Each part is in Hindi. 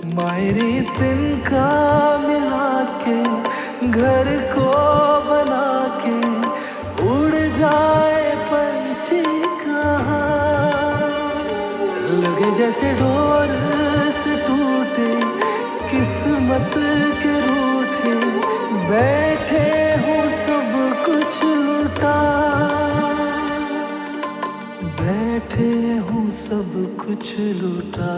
मायरी तिनका मिला के घर को बना के उड़ जाए पंछी कहाँ। लगे जैसे डोर से टूटे किस्मत के रूठे, बैठे हूँ सब कुछ लुटा, बैठे हूँ सब कुछ लुटा।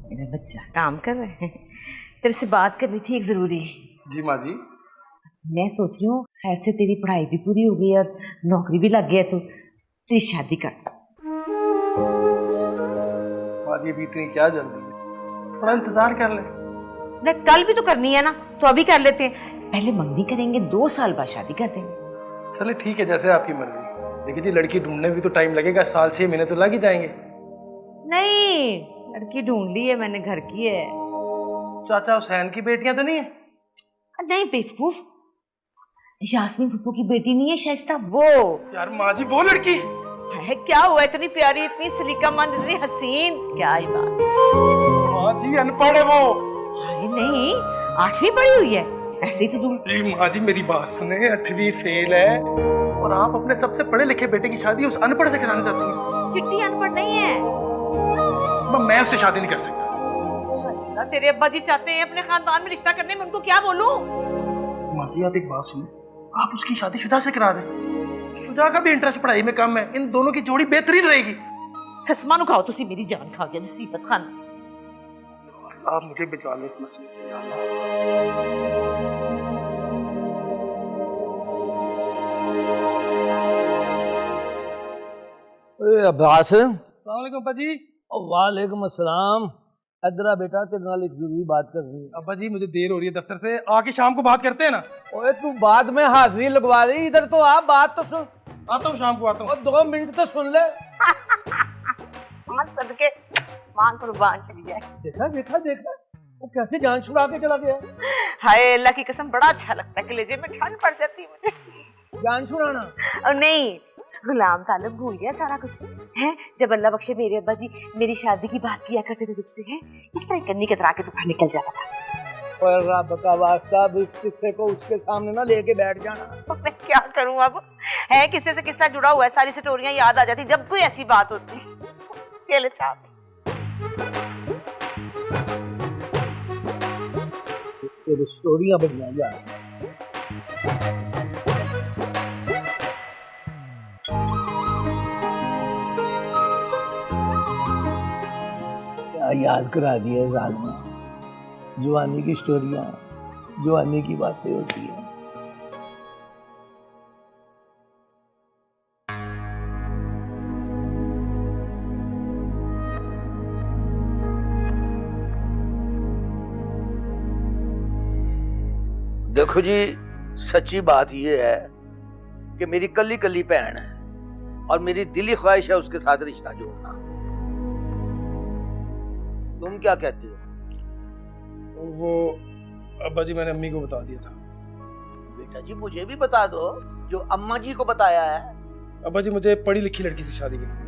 मेरा बच्चा काम कर रहा है। तेरे से बात करनी थी एक जरूरी। जी माँ जी। मैं सोच रही हूँ खैर से तेरी पढ़ाई भी पूरी हो गई और नौकरी भी लग गया तो तेरी शादी कर दो। माँ जी अभी इतनी क्या जल्दी है, थोड़ा इंतजार कर ले। ना कल भी तो करनी है ना, तो अभी कर लेते हैं। पहले मंगनी करेंगे, 2 साल बाद शादी कर देंगे। चले ठीक है, जैसे आपकी मर्जी। देखिए जी लड़की ढूंढने में भी तो टाइम लगेगा, 6 महीने तो लग ही जाएंगे। नहीं, लड़की ढूंढ ली है मैंने, घर की है। चाचा हुसैन की बेटियां तो नहीं है? नहीं बेवकूफ, यास्मीन फूफू की बेटी नहीं है शाइस्ता वो। यार माँ जी वो लड़की है क्या हुआ, इतनी प्यारी, इतनी सलीकामंद, इतनी हसीन, क्या ही बात। माँ जी अनपढ़ है वो। हाय नहीं, 8वीं पढ़ी हुई है, ऐसे ही फिजूल। जी माँ जी मेरी बात सुने, 8वीं फेल है और आप अपने सबसे पढ़े लिखे बेटे की शादी उस अनपढ़ से कराना चाहती हैं? चिट्टी अनपढ़ नहीं है। मैं उससे शादी नहीं कर सकता। तेरे अब्बा जी चाहते हैं अपने खानदान में रिश्ता करने में, उनको क्या बोलूं? माँ जी आप एक बात सुनो, आप उसकी शादी शुदा से करा दें। शुदा का भी इंटरेस्ट पढ़ाई में कम है, इन दोनों की जोड़ी बेहतरीन रहेगी। खसमा नु खाओ तुसी, मेरी जान खा गया मुसीबत खान। आप मुझे बचा लो इस मसले से। अब्बास। अस्सलाम वालेकुम अब्बा जी। वालेकुम अस्सलाम। इधर आ बेटा, तेरे नाल एक जरूरी बात करनी है। अब्बा जी मुझे देर हो रही है दफ्तर से, आके शाम को बात करते हैं ना। ओए तू बाद में हाजिरी लगवा रही, इधर तो आ, बात तो सुन। आता हूँ शाम को आता हूँ। और 2 मिनट तो सुन ले। सदके मां कुर्बान चली जाए। देखा देखा देखा वो कैसे जान छुड़ा के चला गया। हाय अल्लाह की कसम, बड़ा अच्छा लगता है, कलेजे में ठंड पड़ जाती है मुझे। जान छुड़ाना और नहीं, गुलाम तालब भूल गया सारा कुछ है। जब अल्लाह बख्शे मेरे अब्बा जी मेरी शादी की बात किया करते थे तुझसे, है इस तरह कन्नी कतरा के तो बाहर निकल जाता था। और रब का वास्ता अब इस किस्से को उसके सामने ना लेके बैठ जाना। तो मैं क्या करूं अब, है किस्से से किस्सा जुड़ा हुआ है, सारी स्टोरियां याद आ जाती जब कोई ऐसी बात होती। केले चाप तेरी स्टोरियां बढ़िया यार। क्या याद करा दिया जालिमा, जवानी की स्टोरियां, जवानी की बातें होती है। देखो जी सच्ची बात यह है कि मेरी कली कली बहन है और मेरी दिली ख्वाहिश है उसके साथ रिश्ता जोड़ना। तुम क्या कहती हो? वो अब्बा जी मैंने अम्मी को बता दिया था। बेटा जी मुझे भी बता दो जो अम्मा जी को बताया है। अब्बा जी मुझे पढ़ी लिखी लड़की से शादी करनी है।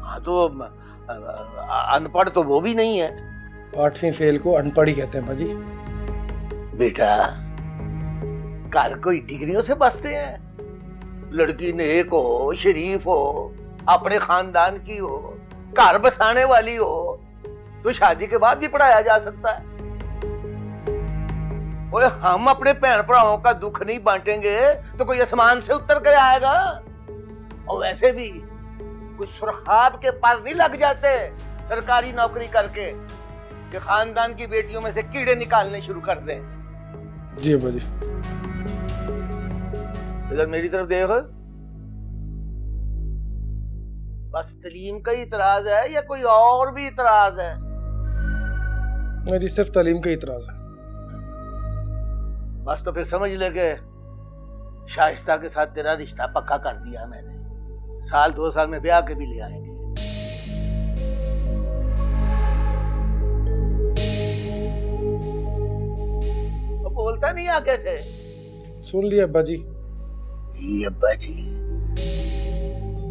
हाँ तो अनपढ़ तो वो भी नहीं है। 8वीं फेल को अनपढ़ ही कहते हैं अब्बा जी। बेटा घर कोई डिग्रियों से बसते हैं? लड़की नेक हो, शरीफ हो, अपने खानदान की हो, घर बसाने वाली हो तो शादी के बाद भी पढ़ाया जा सकता है। ओए हम अपने बहन भराओं का दुख नहीं बांटेंगे तो कोई आसमान से उतर कर आएगा? और वैसे भी कोई सुरखाब के पर नहीं लग जाते सरकारी नौकरी करके कि खानदान की बेटियों में से कीड़े निकालने शुरू कर दें। जी अब्बा जी। इधर मेरी तरफ देख। बस तलीम का इतराज है या कोई और भी इतराज है? मेरी सिर्फ तालीम का इतराज है। बस तो फिर समझ ले के शाइस्ता के साथ तेरा रिश्ता पक्का कर दिया मैंने। 1-2 साल में ब्याह के भी ले आएंगे। तो बोलता नहीं आगे से। सुन लिया अब्बा जी, जी अब्बा जी।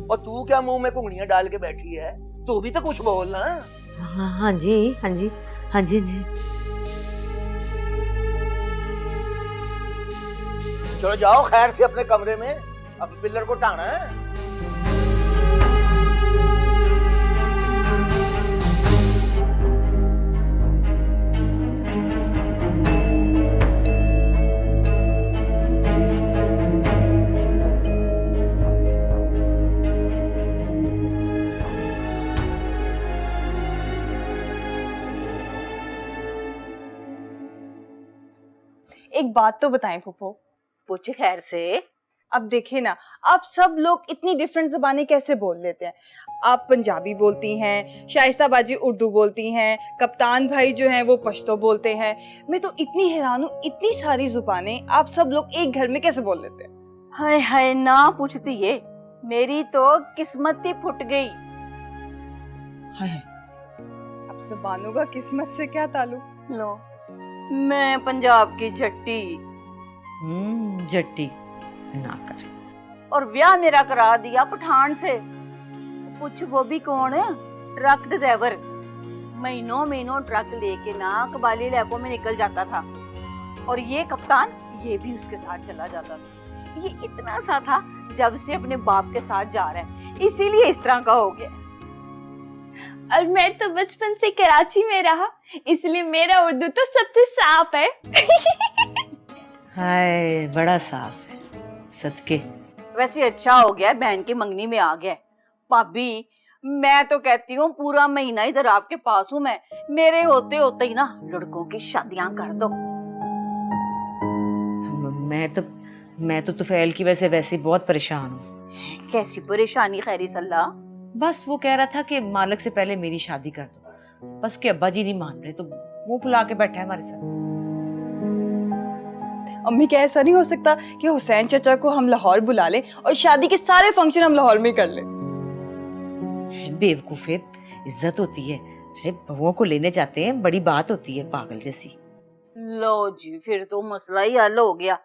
और तू क्या मुंह में घुंघनियां डाल के बैठी है? तू भी तो कुछ बोल ना। हाँ जी, हाँ जी, हाँ जी जी। चलो जाओ खैर से अपने कमरे में, अब पिलर को टांगना है। एक बात तो बताएं फूफो। पूछ खैर से। अब देखे ना, आप सब लोग इतनी डिफरेंट ज़बानें कैसे बोल लेते हैं। आप पंजाबी बोलती हैं, शाइस्ता बाजी उर्दू बोलती हैं, कप्तान भाई जो हैं वो पश्तो बोलते हैं। मैं तो इतनी हैरान हूँ, इतनी सारी ज़ुबानें आप सब लोग एक घर में कैसे बोल लेते हैं। हाय हाय ना पूछती है, मेरी तो किस्मत ही फुट गई। अब ज़ुबानों का किस्मत से क्या ताल्लुक। लो, मैं पंजाब की जट्टी जट्टी ना कर। और ब्याह मेरा करा दिया पठान से। कुछ वो भी कौन, ट्रक ड्राइवर। महीनों महीनों ट्रक लेके ना कबाली इलाकों में निकल जाता था, और ये कप्तान ये भी उसके साथ चला जाता था। ये इतना सा था जब से अपने बाप के साथ जा रहा है, इसीलिए इस तरह का हो गया। और मैं तो बचपन से कराची में रहा, इसलिए मेरा उर्दू तो सबसे साफ है। हाय बड़ा साफ है, सदके। वैसे अच्छा हो गया बहन की मंगनी में आ गया। भाभी मैं तो कहती हूँ पूरा महीना इधर आपके पास हूँ मैं, मेरे होते होते ही ना लड़कों की शादियां कर दो। मैं तो तुफैल की वजह से वैसे बहुत परेशान हूँ। कैसी परेशानी खैरी सल्ला? बस वो कह रहा था कि मालिक से पहले मेरी शादी कर दो, बस उसके अब्बा जी नहीं मान रहे, तो मुंह फुला के बैठा है हमारे साथ। अम्मी क्या ऐसा नहीं हो सकता कि हुसैन चाचा को हम लाहौर बुला लें और शादी के सारे फंक्शन हम लाहौर में कर लें। बेवकूफे, इज्जत होती है। अरे बहुओं को लेने जाते हैं, बड़ी बात होती है, पागल जैसी। लो जी, फिर तो मसला ही हल हो गया।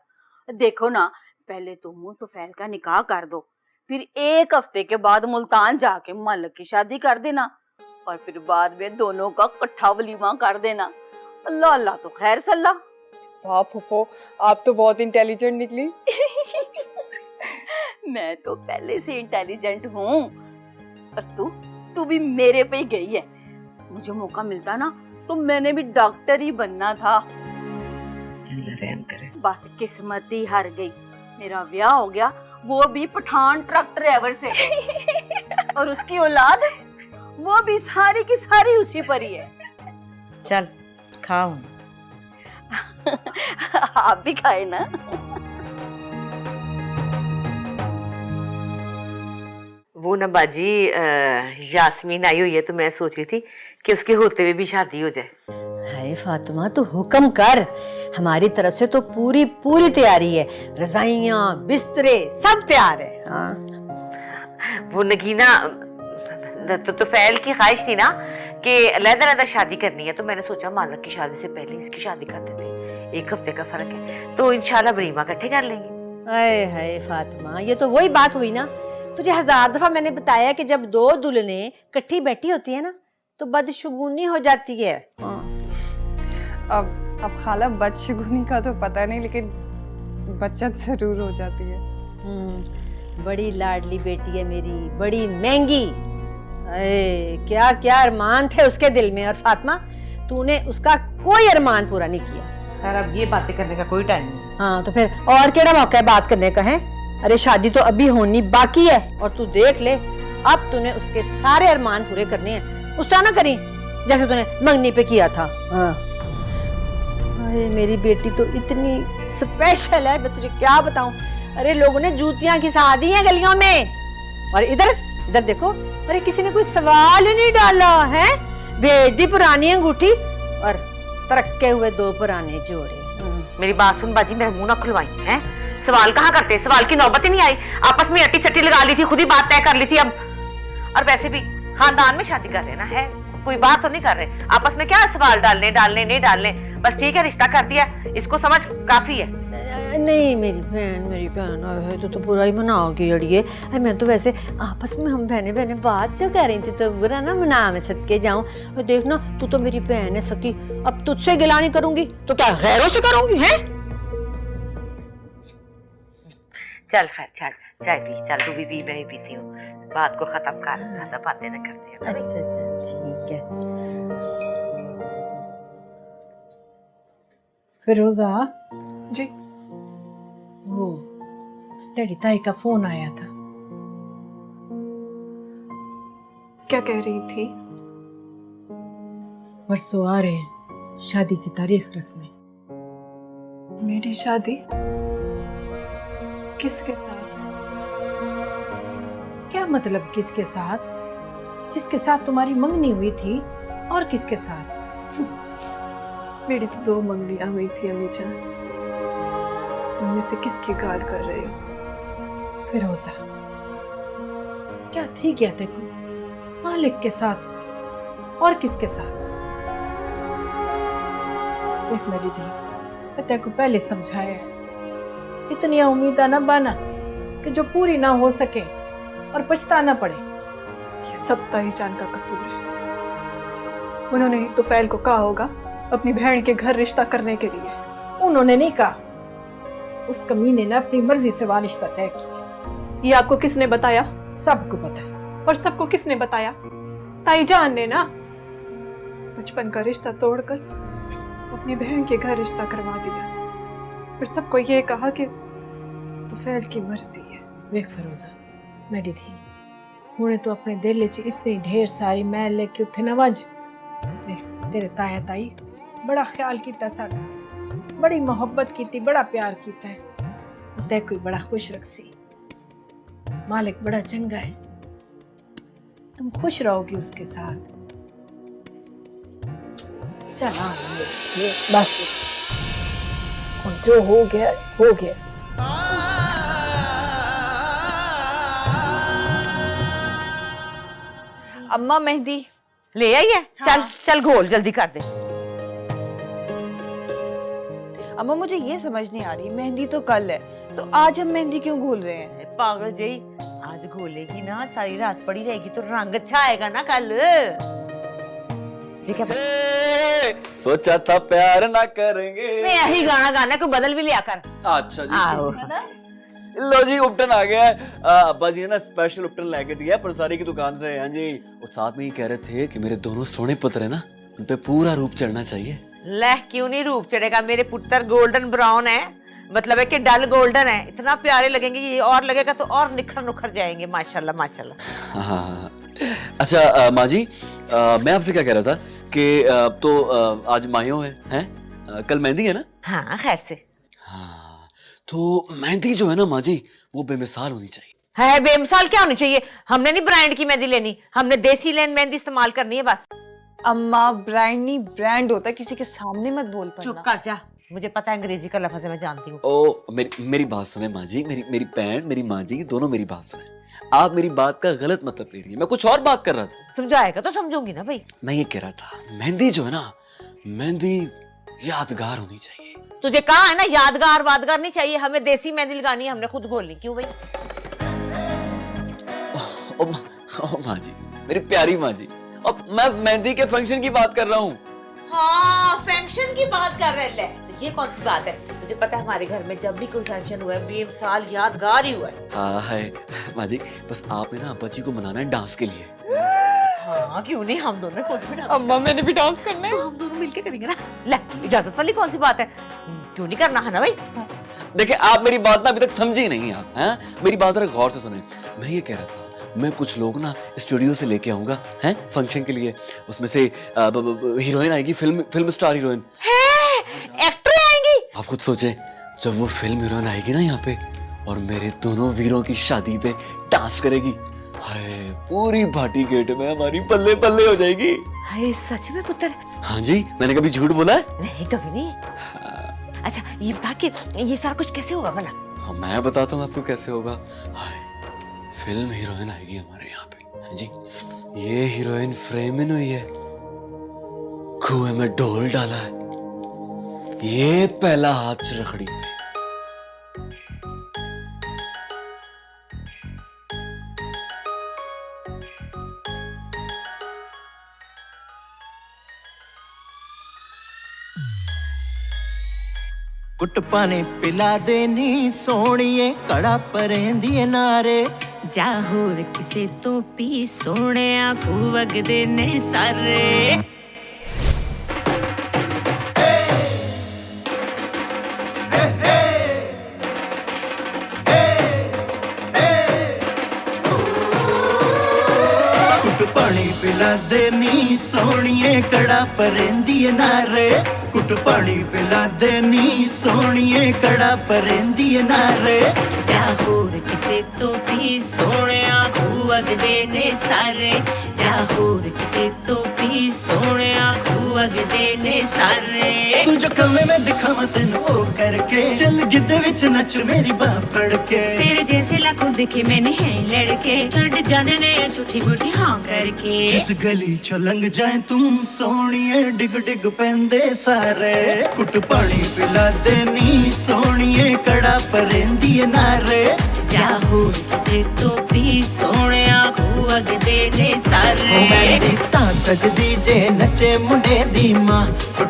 देखो ना, पहले तुम तुफैल का निकाह कर दो, फिर एक हफ्ते के बाद मुल्तान जाके मालिक की शादी कर देना, और फिर बाद में दोनों का इकट्ठा वलीमा कर देना। अल्लाह अल्लाह तो खैर सल्ला। वाह फूफो, आप तो बहुत इंटेलिजेंट निकली। मैं तो पहले से इंटेलिजेंट हूँ, और तू भी मेरे पे ही गई है। मुझे मौका मिलता ना तो मैंने भी डॉक्टर ही बनना था। रहम करे। बस किस्मत ही हार गई, मेरा ब्याह हो गया, वो भी पठान ट्रक ड्राइवर से। और उसकी औलाद वो भी सारी की सारी उसी पर ही है। चल खाओ। आप भी खाए ना। वो ना बाजी, यास्मीन आई हुई है, तो मैं सोच रही थी कि उसके होते हुए भी शादी हो जाए। हाय फातिमा, तू हुक्म कर, हमारी तरफ से तो पूरी पूरी तैयारी है। रजाइयाँ बिस्तरे सब तैयार है। हाँ वो नगीना तो फैल की ख्वाहिश थी ना कि अलग-अलग शादी करनी है, तो मैंने सोचा मालिक की शादी से पहले इसकी शादी कर देते हैं। एक हफ्ते का फर्क है, तो इंशाल्लाह वलीमा इकट्ठे कर लेंगे। हाय हाय फातिमा, ये तो वही बात हुई ना, तुझे 1000 दफा मैंने बताया कि जब दो दुल्हनें इकट्ठी बैठी होती है ना तो बदशगुनी हो जाती है। अब खाला बदशगुनी का तो पता नहीं, लेकिन बचत जरूर हो जाती है। बड़ी लाडली बेटी है मेरी, बड़ी महंगी। क्या क्या अरमान थे उसके दिल में, और फातिमा तूने उसका कोई अरमान पूरा नहीं किया। खैर अब ये बातें करने का कोई टाइम नहीं। हाँ तो फिर और केड़ा मौका है बात करने का है? अरे शादी तो अभी होनी बाकी है, और तू देख ले अब तूने उसके सारे अरमान पूरे करने हैं। उस तरह ना करी जैसे तूने मंगनी पे किया था। हाँ मेरी बेटी तो इतनी स्पेशल है, मैं तुझे क्या बताऊं। अरे लोगों ने जूतियां घिसा दी हैं गलियों में, और इधर इधर देखो, अरे किसी ने कोई सवाल ही नहीं डाला है। भेज दी पुरानी अंगूठी और तरक्के हुए 2 पुराने जोड़े। मेरी बात सुन बाजी, मेरा मुंह ना खुलवाई है। सवाल कहाँ करते, सवाल की नौबत ही नहीं आई। आपस में अट्टी सट्टी लगा ली थी, खुद ही बात तय कर ली थी। अब और वैसे भी खानदान में शादी कर रहे ना, है कोई बात तो नहीं कर रहे। आपस में क्या सवाल डालने नहीं डालने, बस ठीक है रिश्ता कर दिया, इसको समझ काफी है। नहीं मेरी बहन आए है तो बुरा ही मनाओगी अड़िए। मैं तो वैसे आपस में हम बहने बहने बात जो कह रही थी तो बुरा ना मना, मैं सदके जाऊं। और देखना तू तो मेरी बहन है सकी, अब तुझसे गिला नहीं करूंगी तो क्या गैरों से करूंगी है? चल खैर छोड़, चाय पी, चल तू भी पी, मैं भी पीती हूँ। बात को खत्म कर, ज्यादा बातें न करते हैं। अच्छा ठीक है। फिरोजा, जी वो तेरी ताई का फोन आया था। क्या कह रही थी? परसों आ रहे हैं शादी की तारीख रखने। मेरी शादी किसके साथ? क्या मतलब किसके साथ? जिसके साथ तुम्हारी मंगनी हुई थी और किसके साथ? मेरी तो 2 मंगलियां हुई थी अम्मी जान, उनमें से किसकी गाल कर रहे हो? फिरोजा, क्या थी क्या देखो, मालिक के साथ और किसके साथ? देख मेरी दी, मैं तेरे को पहले समझाया है, इतनी उम्मीद ना बना कि जो पूरी ना हो सके और पछताना पड़े। ये सब ताई जान का कसूर है। उन्होंने ही तो फैल को कहा होगा अपनी बहन के घर रिश्ता करने के लिए। उन्होंने नहीं कहा, उस कमीने ने अपनी मर्जी से वहाँ रिश्ता तय किया। ये आपको किसने बताया? सबको पता है। और सबको किसने बताया? ताई जान ने ना। बचपन का रिश्ता तोड़कर अपनी बहन के घर रिश्ता करवा दिया, फिर सबको ये कहा कि तो फैल की मर्जी है। वेख फिरोजा मेरी थी, हुणे तो अपने दिल च इतनी ढेर सारी मैल लेके उत्थे ना वज। वेख तेरे ताया ताई बड़ा ख्याल किया साडा, बड़ी मोहब्बत की, बड़ा प्यार किया है। ते कोई बड़ा खुश रखसी, मालिक बड़ा चंगा है, तुम खुश रहोगी उसके साथ। चल हाँ ये बस, और जो हो गया हो गया। अम्मा मेहंदी ले आई है? चल चल घोल जल्दी कर दे। अम्मा मुझे ये समझ नहीं आ रही, मेहंदी तो कल है तो आज हम मेहंदी क्यों घोल रहे हैं? पागल जी, आज घोलेगी ना सारी रात पड़ी रहेगी तो रंग अच्छा आएगा ना कल। ठीक है, सोचा था प्यार ना करेंगे। मैं यही गाना गाना कोई बदल भी लिया कर। अच्छा जी, आओ। लो जी उपटन आ गया है। अब्बा जी ने ना स्पेशल उपटन लेके दिया है पंसारी की दुकान से। हाँ जी, और साथ में ही कह रहे थे कि मेरे दोनों सोने पुत्र है ना, उन पे पूरा रूप चढ़ना चाहिए। ले क्यों नहीं रूप चढ़ेगा? मेरे पुत्र गोल्डन ब्राउन है, मतलब है कि डल गोल्डन है, इतना प्यारे लगेंगे। ये और लगेगा तो और निखर नुखर जाएंगे। माशाल्लाह माशाल्लाह। हाँ। अच्छा माँ जी, मैं आपसे क्या कह रहा था कि तो आज माहियों हैं? कल मेहंदी है ना? हाँ खैर से। हाँ, तो मेहंदी जो है ना माँ जी, वो बेमिसाल होनी चाहिए। है बेमिसाल क्या होनी चाहिए? हमने नहीं ब्रांड की मेहंदी लेनी, हमने देसी लेन मेहंदी इस्तेमाल करनी है बस। अम्मा ब्रांड नहीं ब्रांड होता है, किसी के सामने मत बोल चुप पड़ना। कर जा, मुझे पता है अंग्रेजी का लफ्ज है, मैं जानती हूँ। ओ मेरी बात सुने माँ जी, मेरी बहन मेरी माँ जी दोनों मेरी बात सुने। आप मेरी बात का गलत मतलब ले रही है, मैं कुछ और बात कर रहा था। समझाएगा तो समझूंगी ना भाई। मैं ये कह रहा था मेहंदी जो है ना, मेहंदी यादगार होनी चाहिए। तुझे कहा है ना यादगार वादगार नहीं चाहिए, हमें देसी मेहंदी लगानी है, हमने खुद घोलनी। क्यों भाई? ओ माँ जी, मेरी प्यारी माँ जी, अब मैं मेहंदी के फंक्शन की बात कर रहा हूँ। हाँ फंक्शन की बात कर रहे ले, तो ये कौन सी बात है? तुझे पता है हमारे घर में जब भी कोई फंक्शन हुआ है बेमिसाल यादगार ही हुआ है। हाँ है माँ जी, बस आपने ना अब्बा जी को मनाना है डांस के लिए। हाँ क्यों नहीं, हम दोनों खुद भी डांस अम्मा मैंने भी डांस करना है। तो हम दोनों मिलके करेंगे ना। ले इजाजत वाली कौन सी बात है? क्यों नहीं करना है ना भाई? देखिए आप मेरी बात ना अभी तक समझी नहीं आप हैं, मेरी बात जरा गौर से सुने। मैं ये कह रहा था मैं कुछ लोग ना स्टूडियो से लेके आऊंगा हैं फंक्शन के लिए, उसमें से हीरोइन आएगी, फिल्म स्टार हीरोइन। एक्टर आएंगी? आप खुद सोचे, जब वो फिल्म हीरोइन आएगी ना यहाँ पे और मेरे दोनों वीरों की शादी पे डांस करेगी, हाय पूरी भाटी गेट में हमारी पल्ले पल्ले हो जाएगी। हाय सच में पुत्र? हाँ जी, मैंने कभी झूठ बोला है? नहीं कभी नहीं। अच्छा ये बता कि ये सारा कुछ कैसे होगा भला? हाँ मैं बताता हूँ आपको कैसे होगा। हाय फिल्म हीरोइन आएगी हमारे यहाँ पे। हाँ जी, ये हीरोइन फ्रेम इन हुई है, कुएं में ढोल डाला है, ये पहला हाथ रखड़ी में, कुट पानी पिला देनी सोनिए कड़ा परेंदी नारे जा होर किसे तो पी सोने आखू वगदे ने सारे कुट पानी पिला देनी सोनिए कड़ा परेंदी नारे कुट पानी पिला देनी सोनिए कड़ा परेंदी नारे जा होर किसे तो पी सोने आखू वगदे ने सारे जा होर किसे तो पी सोने आखू वगदे ने सारे तू जो कमे में दिखावा तेन ओ करके चल गिद्दे विच नच मेरी बाह फड़ के तेरे जैसे लाखों दिखे मैंने है लड़के छड़ जाने ने झूठी मूठी हाँ करके जिस गली चो लंघ जाए तुम सोनिए डिग डिग पेंदे सारे कुट पानी पिला देनी सोनिए कड़ा परेंदी नारे जा होर किसे तो पी सोने आखू वगदे ने सारे मेहंदी तां सजदी जे नचे मुंडे दी मां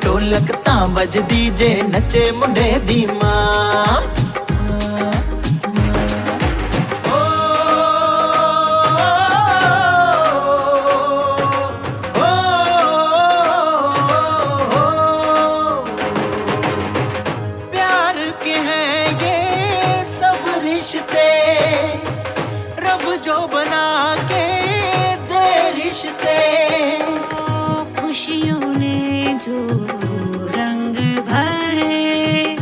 ढोलक तां वजदी जे नचे मुंडे दी मां प्यार के हैं ये सब रिश्ते रब जो बना के दे रिश्ते खुशियों ने जो रंग भरे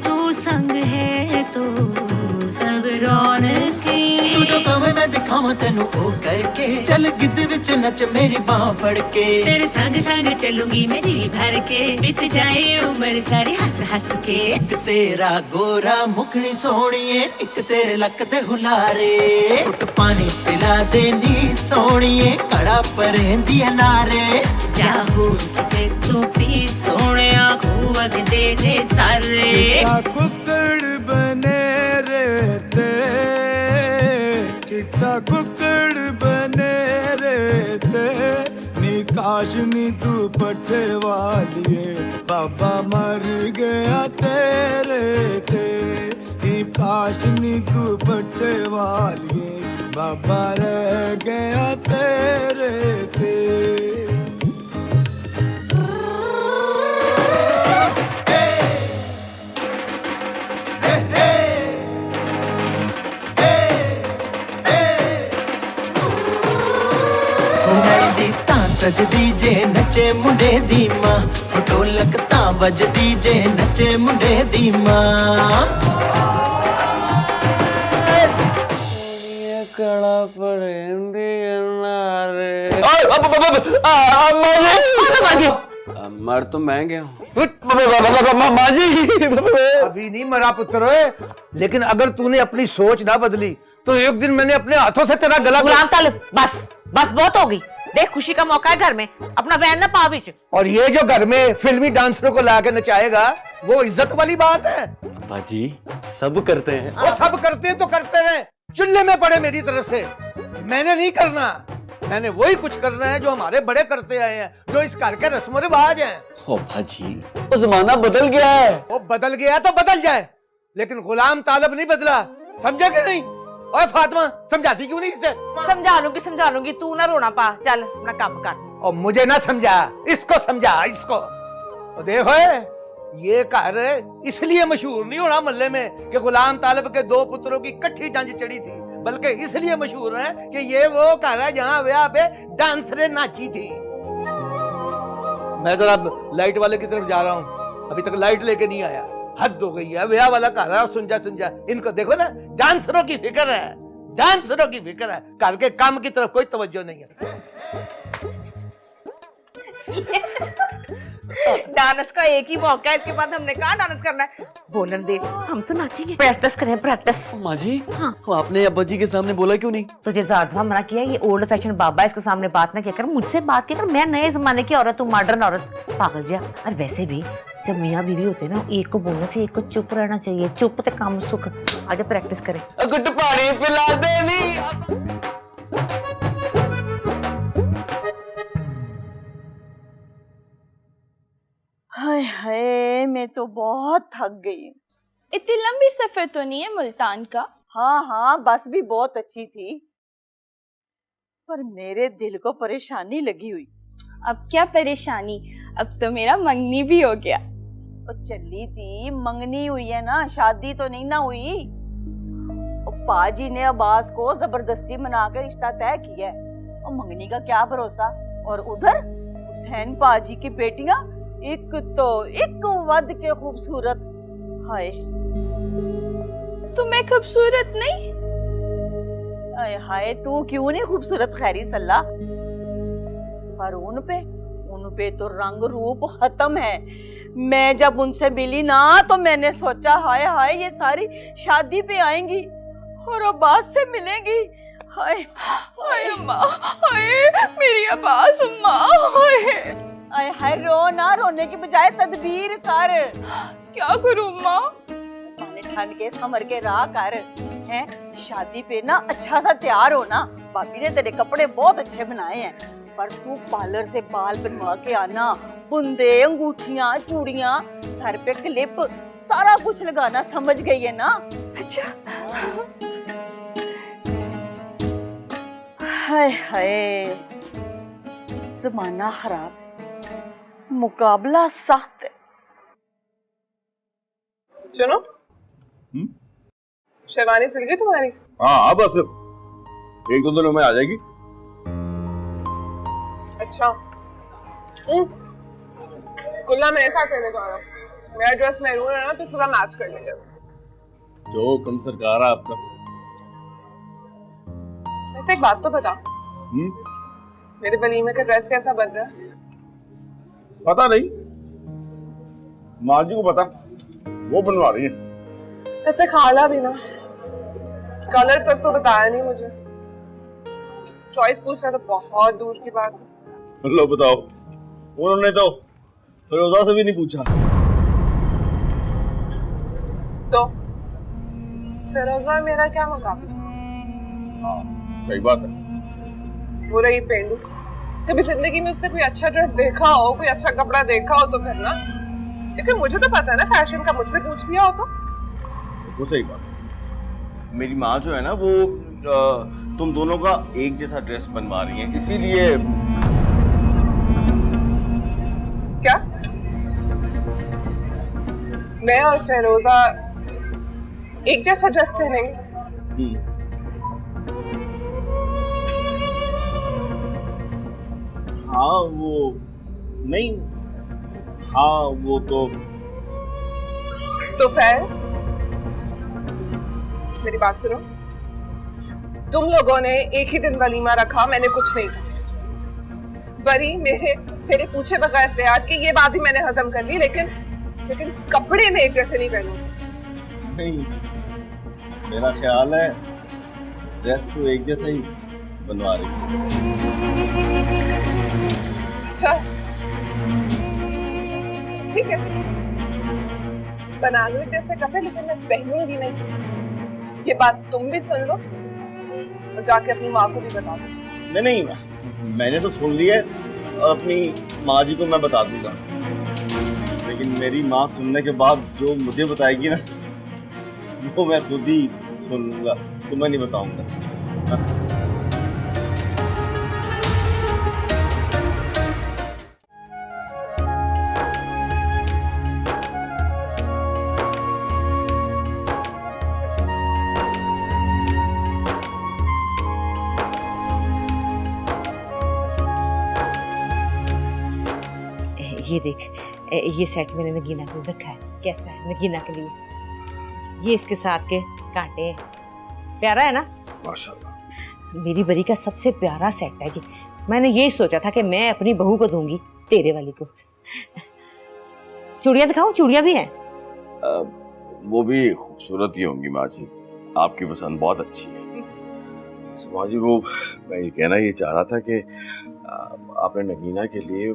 तू संग है तो सब रौनकी तू जो कमे मैं दिखावा तेनू ओ करके चल गिद्द विच नच मेरी बाह फड़ के तेरे संग संग चलूंगी मैं जी भर के बीत जाए उम्र सारी हंस हंस के एक तेरा गोरा मुखनी सोनिए एक तेरे लक दे हुलारे कुट पानी पिला देनी सोनिए कड़ा परेंदी नारे जा होर किसे तो पी सोने आखू वगदे ने सारे कुकड़ बने रहते चिट्टा कुकड़ बने रहते निकाश नी तू पट्टे वालिए बाबा मर गया तेरे ते निकाश नी तू पट्टे वालिए बाबा रह गया तेरे ते सजदी जे नचे मुंडे दी मां ढोलक तां वजदी जे नचे मुंडे दी मां कड़ा परेंदी नारे मर तो मैं गया हूँ अभी नहीं मरा पुत्र, लेकिन अगर तूने अपनी सोच ना बदली तो एक दिन मैंने अपने हाथों से तेरा गला गुलाम तालिब बस बस बहुत होगी। देख खुशी का मौका है घर में, अपना वैन ना पा बीच। और ये जो घर में फिल्मी डांसरों को लाके नचाएगा वो इज्जत वाली बात है। बाजी सब करते हैं। वो सब करते हैं तो करते रहे, चुल्ले में पड़े मेरी तरफ से। मैंने नहीं करना, मैंने वही कुछ करना है जो हमारे बड़े करते आए हैं, जो इस घर के रस्म रिवाज हैं। ओ बाजी वो जमाना बदल गया है। वो बदल गया तो बदल जाए, लेकिन गुलाम तालिब नहीं बदला, समझा कि नहीं? ओए फातिमा समझाती क्यों नहीं इसे? समझा लूंगी, तू ना रोना पा, चल अपना काम कर। और मुझे ना समझा, इसको समझा, इसको। तो देखो ये घर इसलिए मशहूर नहीं होना मोहल्ले में कि गुलाम तालिब के दो पुत्रों की इकट्ठी जंज चढ़ी थी, बल्कि इसलिए मशहूर है कि ये वो घर है जहाँ ब्याह पे डांसरें नाची थी। मैं जरा लाइट वाले की तरफ जा रहा हूँ, अभी तक लाइट लेके नहीं आया। हद हो गई है, ब्याह वाला घर है और सुंजा इनको देखो ना, डांसरों की फिक्र है, डांसरों की फिक्र है, घर के काम की तरफ कोई तवज्जो नहीं है। डांस का एक ही मौका है, इसके बाद हमने कहा डांस करना है। बोलन दे, हम तो नाचेंगे। प्रैक्टिस करें, प्रैक्टिस। माँ जी, वो आपने अब्बा जी के सामने बोला क्यों नहीं? तुझे ज्यादा दफा मना किया, ये ओल्ड फैशन बाबा, इसके सामने बात ना किया कर, मुझसे बात किया कर। मैं नए जमाने की औरत हूँ, मॉडर्न औरत, पागल गया। और वैसे भी जब मियाँ बीवी होते हैं ना, एक को बोलना चाहिए, एक को चुप रहना चाहिए। चुप ते काम सुख। आजा प्रैक्टिस करें। गुट पानी पिला दे नी। हाय हाय, मैं तो बहुत थक गई। इतनी लंबी सफर तो नहीं है मुल्तान का। हाँ हाँ, बस भी बहुत अच्छी थी, पर मेरे दिल को परेशानी लगी हुई। अब क्या परेशानी, अब तो मेरा मंगनी भी हो गया। और चली थी, मंगनी हुई है ना, शादी तो नहीं ना हुई। और पाजी ने अब्बास को जबरदस्ती मनाकर रिश्ता तय किया है, और मंगनी का क्या भरोसा। और उधर हुसैन पाजी की बेटियां एक तो एक वद के खूबसूरत। हाय, तुम्हें खूबसूरत नहीं? हाय हाय, तू क्यों नहीं खूबसूरत खैरी सल्ला। पर उन पे तो रंग रूप खत्म है। मैं जब उनसे मिली ना, तो मैंने सोचा हाय हाय, ये सारी शादी पे आएंगी और अब्बास से मिलेंगी। हाय हाय अम्मा, हाय मेरी अब्बास अम्मा, हाय हाय, रो ना, रोने की बजाय तदबीर कर। क्या करूं माँ? ठंड के समर के राह कर हैं। शादी पे ना अच्छा सा तैयार हो ना। भाभी ने तेरे कपड़े बहुत अच्छे बनाए हैं, पर तू पार्लर से बाल बनवा के आना, बुंदे, अंगूठियां, चूड़ियां, सर पे क्लिप, सारा कुछ लगाना, समझ गई है ना? अच्छा। हाय हाय, जमाना खराब, मुकाबला सख्त है। सुनो, शेरवानी सिल गई तुम्हारी? हाँ, बस एक दो दिनों में आ जाएगी। अच्छा, कुल्ला मेरे साथ लेने जाना। मेरा ड्रेस मैरून है ना, तो उसके साथ मैच कर लेंगे। जो हुक्म सरकार है आपका। वैसे एक बात तो बता, मेरे वलीमे का ड्रेस कैसा बन रहा है? पता नहीं, माँ जी को पता, वो बनवा रही है। ऐसे खाला भी ना, कलर तक तो बताया नहीं मुझे। चॉइस पूछना तो बहुत दूर की बात है। लो बताओ, उन्होंने तो फिरोजा से भी नहीं पूछा। तो फिरोजा और मेरा क्या मुकाबला? हाँ, सही बात है। वो रही पेंडू, कभी जिंदगी में उसने कोई अच्छा ड्रेस देखा हो, कोई अच्छा कपड़ा देखा हो तो फिर ना। लेकिन मुझे तो पता है ना फैशन का, मुझसे पूछ लिया हो तो। वो सही बात है। मेरी माँ जो है ना, वो तुम दोनों का एक जैसा ड्रेस बनवा रही है, इसीलिए। क्या? मैं और फिरोजा एक जैसा ड्रेस पहनेंगे? हाँ वो नहीं, हाँ वो तो फिर मेरी बात सुनो, तुम लोगों ने एक ही दिन वलीमा रखा, मैंने कुछ नहीं कहा। बरी मेरे पूछे बगैर तैयार की, ये बात भी मैंने हजम कर ली, लेकिन कपड़े में एक जैसे नहीं पहनूंगी। नहीं, मेरा ख्याल है ड्रेस तो एक जैसा ही बनवा रही है। अच्छा ठीक है, बना लो एक जैसे कपड़े, लेकिन मैं पहनूंगी नहीं। ये बात तुम भी सुन लो और जाके अपनी माँ को भी बता दो। नहीं, मैंने तो सुन लिया है और अपनी माँ जी को मैं बता दूंगा, लेकिन मेरी माँ सुनने के बाद जो मुझे बताएगी ना, वो मैं खुद ही सुन लूंगा, तो मैं नहीं बताऊंगा। ये देख, ये सेट मैंने नगीना के लिए रखा है। कैसा है नगीना के लिए? ये इसके साथ के कांटे हैं, प्यारा है ना? माशाल्लाह। मेरी बरी का सबसे प्यारा सेट है। कि मैंने यही सोचा था कि मैं अपनी बहू को दूंगी, तेरे वाली को। चूड़ियां दिखाओ, चूड़ियां भी हैं। वो भी खूबसूरत ही होंगी माँ जी, आपकी पसंद बहुत अच्छी है। माँ जी वो मैं ये कहना ये चाह रहा था कि आपने नगीना के लिए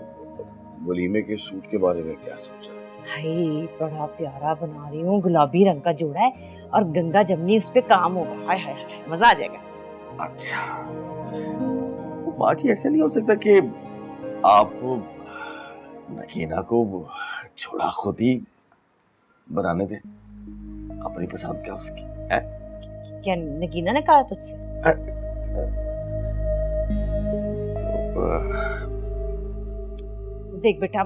वलीमे के सूट के बारे में क्या सोचा? हाय बड़ा प्यारा बना रही हूँ, गुलाबी रंग का जोड़ा है और गंगा जमनी उस पे काम होगा। हाय हाय हाय, मजा आ जाएगा। अच्छा माँ जी, ऐसा नहीं हो सकता कि आप नगीना को छोड़ा खुद ही बनाने दे, अपनी पसंद क्या उसकी है? क्या नगीना ने कहा तुझसे? देख बेटा,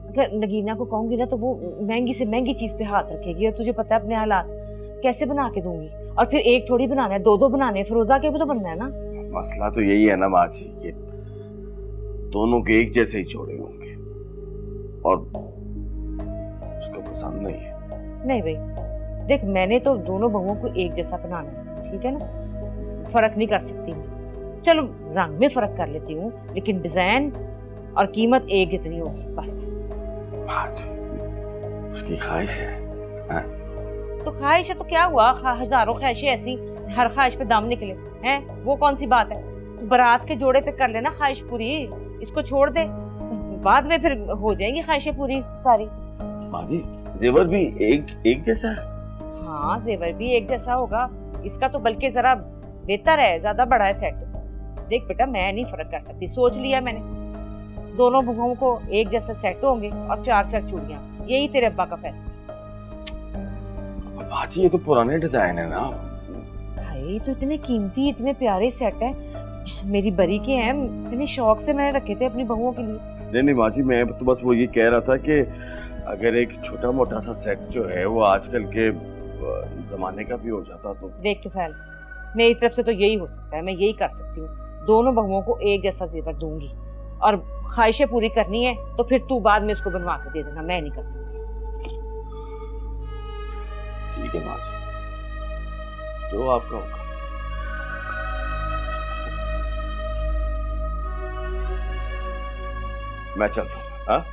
अगर नगीना को कहूंगी ना तो वो महंगी से महंगी चीज पे हाथ रखेगी, और तुझे पता है अपने हालात, कैसे बना के दूंगी? और फिर एक थोड़ी बनाना है, दो बनाने, फिरोजा के भी तो बनना है ना। मसला तो यही है ना माँ जी कि दोनों के एक जैसे ही जोड़े होंगे और उसको पसंद नहीं है। नहीं भाई देख, मैंने तो दोनों बहुओं को एक जैसा बनाना है, ठीक है ना? फर्क नहीं कर सकती मैं, चलो रंग में फर्क कर लेती हूँ, लेकिन डिजाइन और कीमत एक जितनी होगी बस। उसकी ख्वाहिश है, हाँ? तो ख्वाहिश है तो क्या हुआ, हजारों ख्वाहिशें ऐसी, हर ख्वाहिश पे दाम निकले हैं, वो कौन सी बात है? तो बारात के जोड़े पे कर लेना ख्वाहिश पूरी, इसको छोड़ दे, बाद में फिर हो जाएंगी ख्वाहिशें पूरी सारी। माँ जी जेवर भी एक जैसा है? हाँ जेवर भी एक जैसा होगा, इसका तो बल्कि जरा बेहतर है, ज्यादा बड़ा है सेट। देख बेटा मैं नहीं फर्क कर सकती, सोच लिया मैंने, दोनों बहुओं को एक जैसा सेट होंगे और 4-4 चूड़ियां, यही तेरे अब्बा का फैसला। बाजी ये तो पुराने डिजाइन है ना। भाई तो इतने कीमती इतने प्यारे सेट है, मेरी बरी के हैं, इतने शौक से मैंने रखे थे अपनी बहुओं के लिए। नहीं माँ जी, मैं तो बस वो ये कह रहा था कि अगर एक छोटा मोटा सा सेट जो है वो आजकल के जमाने का भी हो जाता तो। देख तो फैल, मेरी तरफ से तो यही हो सकता है, मैं यही कर सकती हूँ, दोनों बहुओं को एक जैसा जेवर दूंगी, और ख्वाहिशें पूरी करनी है तो फिर तू बाद में उसको बनवा के दे देना, मैं नहीं कर सकती। ठीक है माँ जी, जो आपका होगा। मैं चलता हूँ। हाँ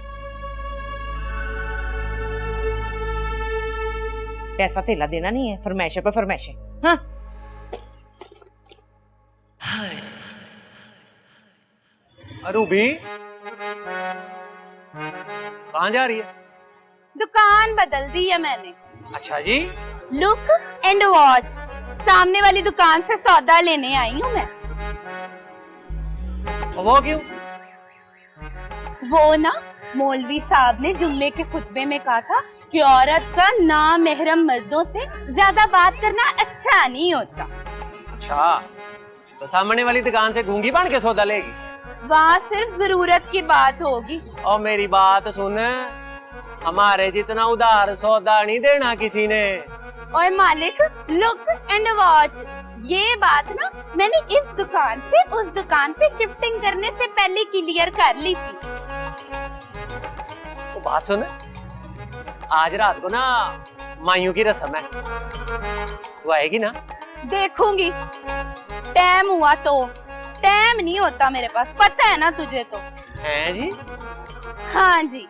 पैसा थैला देना नहीं है, फरमाइशें पे फरमाइशें। हाँ रूबी कहाँ जा रही है? दुकान बदल दी है मैंने। अच्छा जी। लुक एंड वॉच, सामने वाली दुकान से सौदा लेने आई हूँ मैं। वो क्यों? वो ना मौलवी साहब ने जुम्मे के खुतबे में कहा था कि औरत का नामहरम मर्दों से ज्यादा बात करना अच्छा नहीं होता। अच्छा, तो सामने वाली दुकान से घूंगी बन के सौदा लेगी? वहाँ सिर्फ जरूरत की बात होगी। और मेरी बात सुन, हमारे जितना उधार सौदा नहीं देना किसी ने। ओए मालिक, लुक एंड वॉच, ये बात ना मैंने इस दुकान से उस दुकान पे शिफ्टिंग करने से पहले क्लियर कर ली थी। तो बात सुन, आज रात को ना मायूं की रस्म है, वो आएगी ना? देखूंगी, टाइम हुआ तो। टाइम नहीं होता मेरे पास, पता है ना तुझे तो। हैं जी? हाँ जी।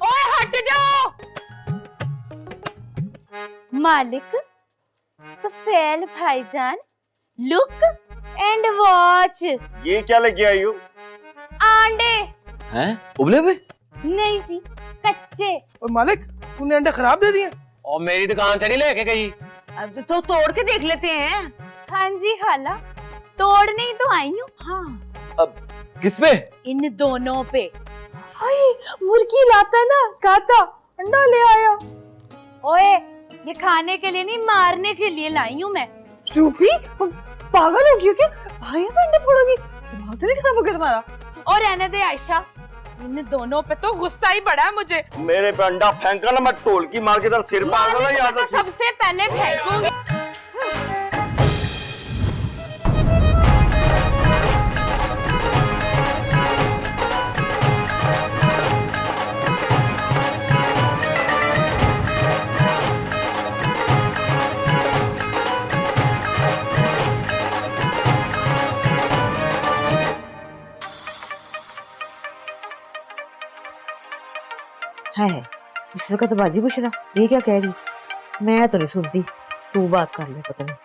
ओए हट जाओ मालिक। तो फेल भाईजान, लुक एंड वॉच। ये क्या लेके आई हो? अंडे। हैं? उबले हुए? नहीं जी, कच्चे। और मालिक, तूने अंडे खराब दे दिए? और मेरी दुकान से नहीं लेके गई? अब तो तोड़ के देख लेते हैं। हाँ जी खाला, तोड़ने ही तो आई हूँ। हाँ। अब किस पे? इन दोनों पे। हाय, मुर्गी लाता ना, खाता अंडा ले आया। ओए, ये खाने के लिए नहीं मारने के लिए लाई हूँ मैं। रूबी पागल हो गई क्या? भाई पे अंडे फोड़ोगी? दिमाग तो नहीं खराब हो गया तुम्हारा? और रहने दे आयशा, इन दोनों पे तो गुस्सा ही बड़ा है मुझे। मेरे पे अंडा फेंका ना, मैं टोल की मार के तेरा सिर पाड़ दूंगा। याद तो सबसे पहले फेंकूंगी। है इस वक्त बाजी बुशरा ये क्या कह रही? मैं तो नहीं सुनती, तू बात कर ले, पता नहीं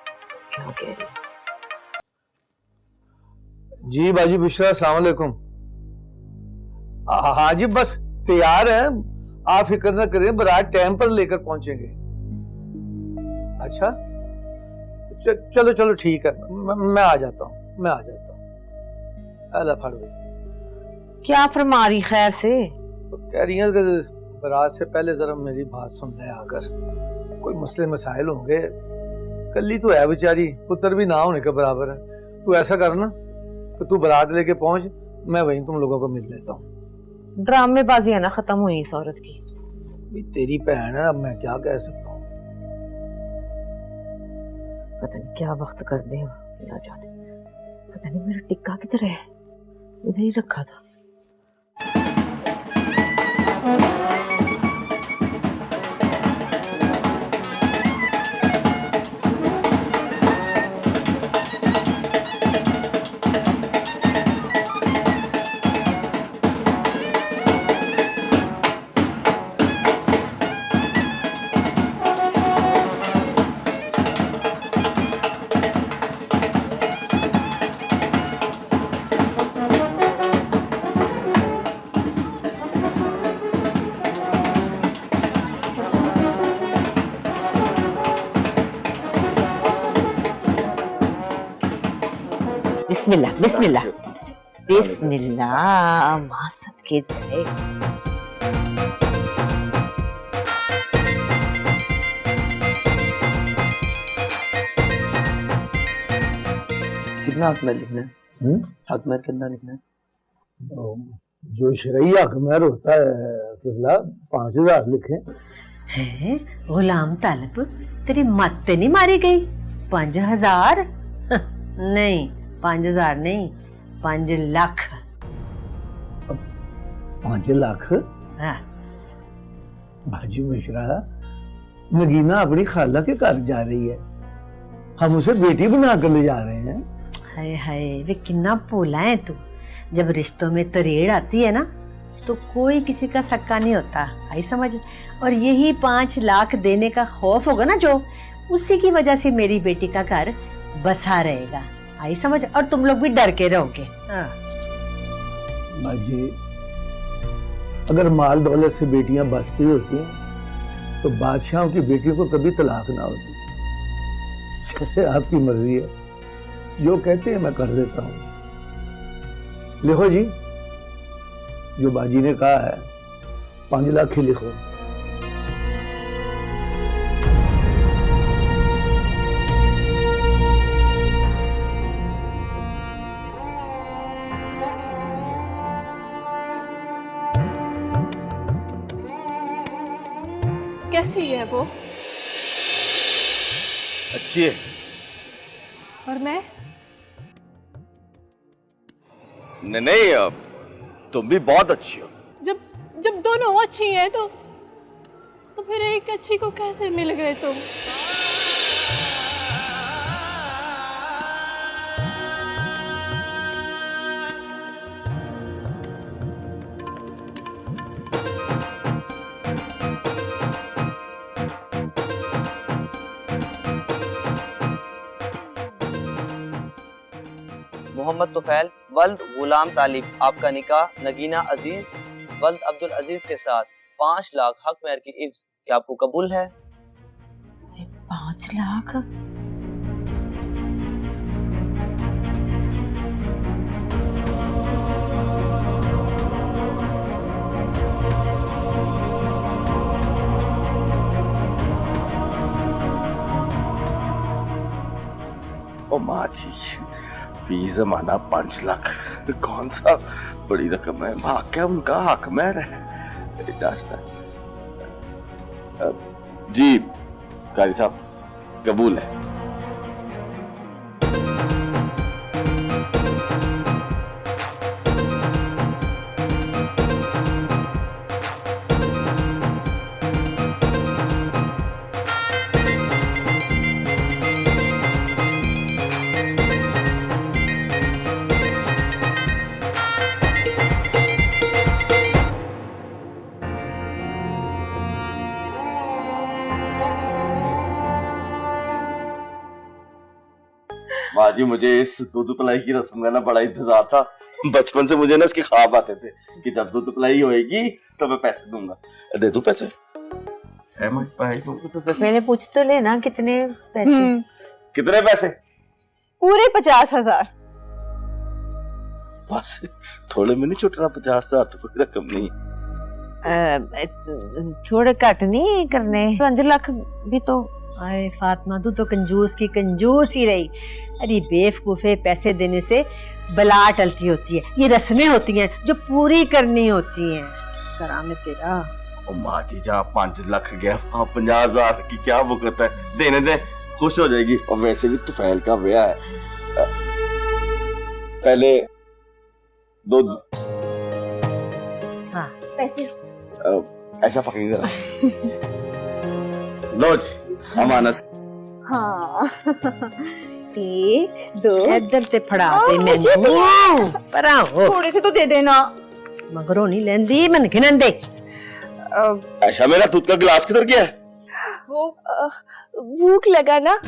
क्या कह रही। जी बाजी बुशरा, अस्सलाम वालेकुम। हाँ जी बस तैयार है, आप फिक्र न करें, बारात टाइम पर लेकर पहुंचेंगे। अच्छा चलो चलो ठीक है, मैं आ जाता हूँ, मैं आ जाता हूँ। अल्लाह फड़ भाई। क्या फरमा रही खैर से? तो कह रही है कि बारात से पहले जरा मेरी बात सुन ले आकर, कोई मसले मसाइल होंगे, कल्ली तो है बेचारी, पुत्र भी ना होने के बराबर है। तू ऐसा कर ना कि तू बारात लेके पहुंच, मैं वहीं तुम लोगों को मिल लेता हूँ। ड्रामेबाजियां ना खत्म हुई इस औरत की। तेरी बहन है, अब मैं क्या कह सकता हूँ। पता नहीं क्या वक्त कर दे ना जाने। पता नहीं मेरा टिक्का किधर है, इधर ही रखा था। बिस्मिल्लाह बिस्मिल्लाह बिस्मिल्लाह, मां सदके जाए। कितना हक महर लिखना है? हक महर कितना लिखना है? जो शरई हक महर होता है किबला 5000 लिखे। है गुलाम तालब, तेरी मत पे नहीं मारी गई? 5000 नहीं, 5000 नहीं, 5 लाख। 5 लाख? हाँ। बाजी मिश्रा, नगीना अपनी खाला के घर जा रही है, हम उसे बेटी बना कर ले जा रहे हैं। हाय हाय, वे कितना भोला है तू। जब रिश्तों में तरेड़ आती है ना, तो कोई किसी का सक्का नहीं होता, आई समझ। और यही 5 लाख देने का खौफ होगा ना जो, उसी की वजह से मेरी बेटी का घर बसा रहेगा, आई समझ। और तुम लोग भी डर के रहोगे। हाँ। बाजी, अगर माल दौलत से बेटियां बचती होती तो बादशाहों की बेटियों को कभी तलाक ना होती। जैसे आपकी मर्जी है, जो कहते हैं मैं कर देता हूँ। लिखो जी, जो बाजी ने कहा है 5 लाख ही लिखो। कैसी है वो? अच्छी है। और मैं? नहीं, अब तुम भी बहुत अच्छी हो। जब दोनों अच्छी हैं तो फिर एक अच्छी को कैसे मिल गए तुम? मोहम्मद तुफैल वल्द गुलाम तालिब, आपका निकाह नगीना अजीज वल्द अब्दुल अजीज के साथ 5 लाख हक महर की इव्ज, क्या आपको कबूल है? 5 लाख? ओ माँ जी, फी जमाना 5 लाख कौन सा बड़ी रकम है। भाग्य उनका हक महर है। जी कारी साहब, कबूल है। माँ जी मुझे इस दूध पिलाई की रस्म का ना बड़ा इंतजार था। बचपन से मुझे ना इसके ख्वाब आते थे कि जब दूध पिलाई होएगी तो मैं पैसे दूंगा। दे दूं पैसे? तो पहले पूछ तो लेना कितने पैसे। कितने पैसे? पूरे 50,000। बस थोड़े में नहीं छुट रहा? 50,000 तो कोई रकम नहीं। थोड़े घट नहीं करने? 5 लाख भी तो। आए फातिमा, तू तो कंजूस की कंजूस ही रही। अरे बेवकूफे, पैसे देने से बला टलती होती है। ये रस्में होती हैं जो पूरी करनी होती हैं। करामे तेरा। ओ माँ जी जहाँ 5 लाख गया वहाँ 50,000 की क्या बुकत है? देने दे, खुश हो जाएगी। और वैसे भी तुफैल का ब्याह है। पहले दो पैसे ऐसा पकड़ी जरा। लो जी अमानत। हाँ 1 2 इधर ते फड़ा दे मुझे मैनू। परा हो, थोड़े से तो दे देना। मगरों नहीं लेंदी, मन गिनन दे। ऐसा मेरा दूध का गिलास किधर गया है? वो भूख लगा ना।